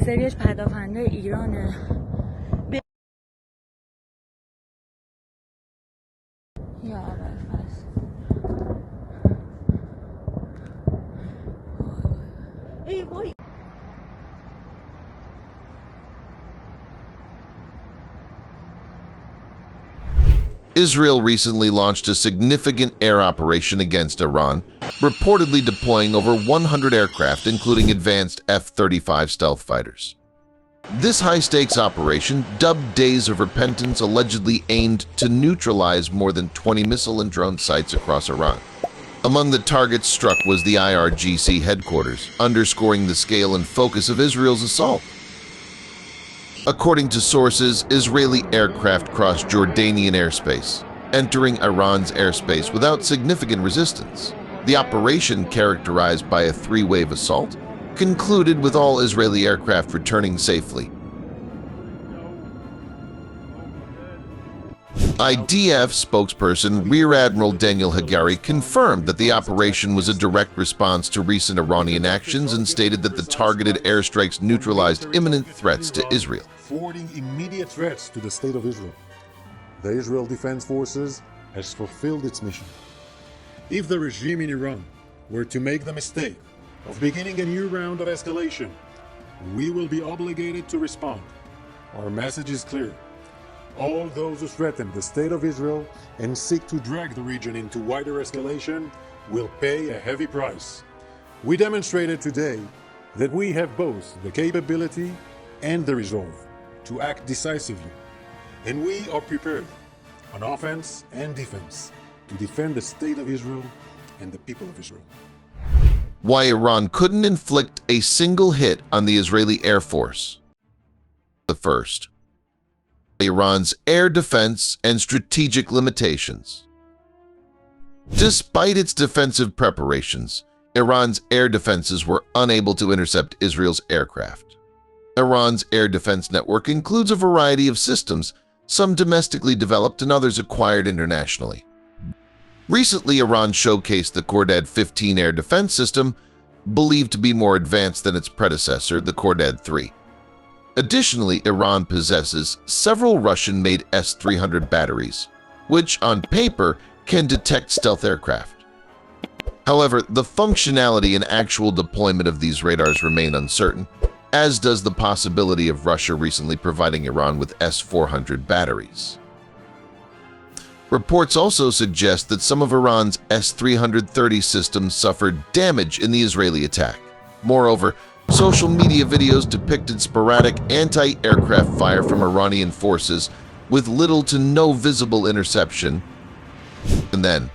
سریش پدافنده ایرانه. یا ابوالفضل. ای وای. Israel recently launched a significant air operation against Iran, reportedly deploying over 100 aircraft, including advanced F-35 stealth fighters. This high-stakes operation, dubbed Days of Repentance, allegedly aimed to neutralize more than 20 missile and drone sites across Iran. Among the targets struck was the IRGC headquarters, underscoring the scale and focus of Israel's assault. According to sources, Israeli aircraft crossed Jordanian airspace, entering Iran's airspace without significant resistance. The operation, characterized by a three-wave assault, concluded with all Israeli aircraft returning safely. IDF spokesperson Rear Admiral Daniel Hagari confirmed that the operation was a direct response to recent Iranian actions and stated that the targeted airstrikes neutralized imminent threats to Israel. Thwarting immediate threats to the state of Israel. The Israel Defense Forces has fulfilled its mission. If the regime in Iran were to make the mistake of beginning a new round of escalation, we will be obligated to respond. Our message is clear. All those who threaten the state of Israel and seek to drag the region into wider escalation will pay a heavy price. We demonstrated today that we have both the capability and the resolve to act decisively, and we are prepared on offense and defense to defend the state of Israel and the people of Israel. Why Iran couldn't inflict a single hit on the Israeli Air Force. The first, Iran's air defense and strategic limitations. Despite its defensive preparations, Iran's air defenses were unable to intercept Israel's aircraft. Iran's air defense network includes a variety of systems, some domestically developed and others acquired internationally. Recently, Iran showcased the Khordad-15 air defense system, believed to be more advanced than its predecessor, the Khordad-3. Additionally, Iran possesses several Russian-made S-300 batteries, which, on paper, can detect stealth aircraft. However, the functionality and actual deployment of these radars remain uncertain, as does the possibility of Russia recently providing Iran with S-400 batteries. Reports also suggest that some of Iran's S-330 systems suffered damage in the Israeli attack. Moreover, social media videos depicted sporadic anti-aircraft fire from Iranian forces with little to no visible interception. And then,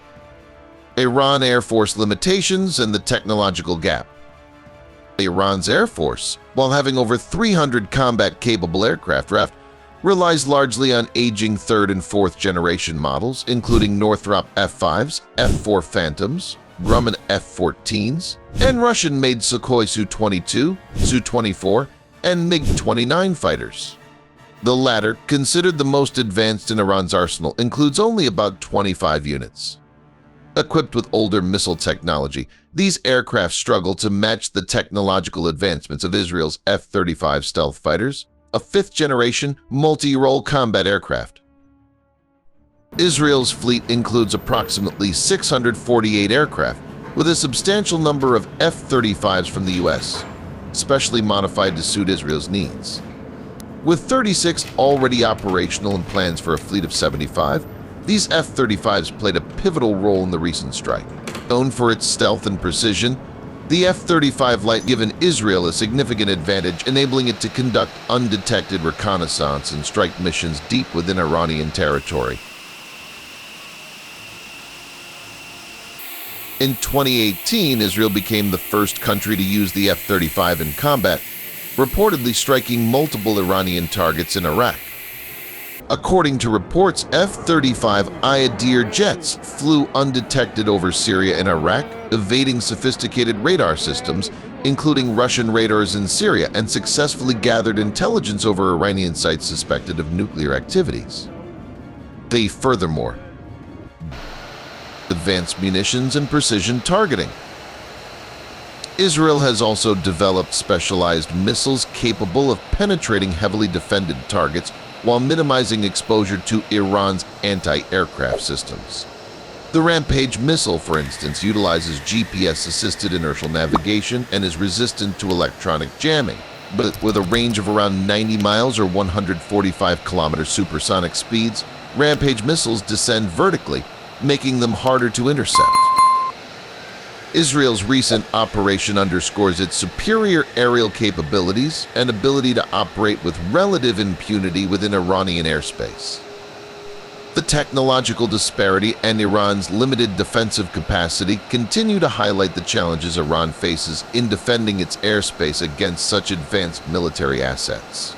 Iran Air Force limitations and the technological gap. Iran's Air Force, while having over 300 combat-capable aircraft, relies largely on aging third- and fourth-generation models, including Northrop F-5s, F-4 Phantoms, Grumman F-14s, and Russian-made Sukhoi Su-22, Su-24, and MiG-29 fighters. The latter, considered the most advanced in Iran's arsenal, includes only about 25 units. Equipped with older missile technology, these aircraft struggle to match the technological advancements of Israel's F-35 stealth fighters, a fifth-generation, multi-role combat aircraft. Israel's fleet includes approximately 648 aircraft, with a substantial number of F-35s from the U.S., specially modified to suit Israel's needs. With 36 already operational and plans for a fleet of 75, these F-35s played a pivotal role in the recent strike. Known for its stealth and precision, the F-35 Lite given Israel a significant advantage, enabling it to conduct undetected reconnaissance and strike missions deep within Iranian territory. In 2018, Israel became the first country to use the F-35 in combat, reportedly striking multiple Iranian targets in Iraq. According to reports, F-35 Iron jets flew undetected over Syria and Iraq, evading sophisticated radar systems, including Russian radars in Syria, and successfully gathered intelligence over Iranian sites suspected of nuclear activities. They furthermore advanced munitions and precision targeting. Israel has also developed specialized missiles capable of penetrating heavily defended targets while minimizing exposure to Iran's anti-aircraft systems. The Rampage missile, for instance, utilizes GPS-assisted inertial navigation and is resistant to electronic jamming, but with a range of around 90 miles or 145 kilometer supersonic speeds, Rampage missiles descend vertically, making them harder to intercept. Israel's recent operation underscores its superior aerial capabilities and ability to operate with relative impunity within Iranian airspace. The technological disparity and Iran's limited defensive capacity continue to highlight the challenges Iran faces in defending its airspace against such advanced military assets.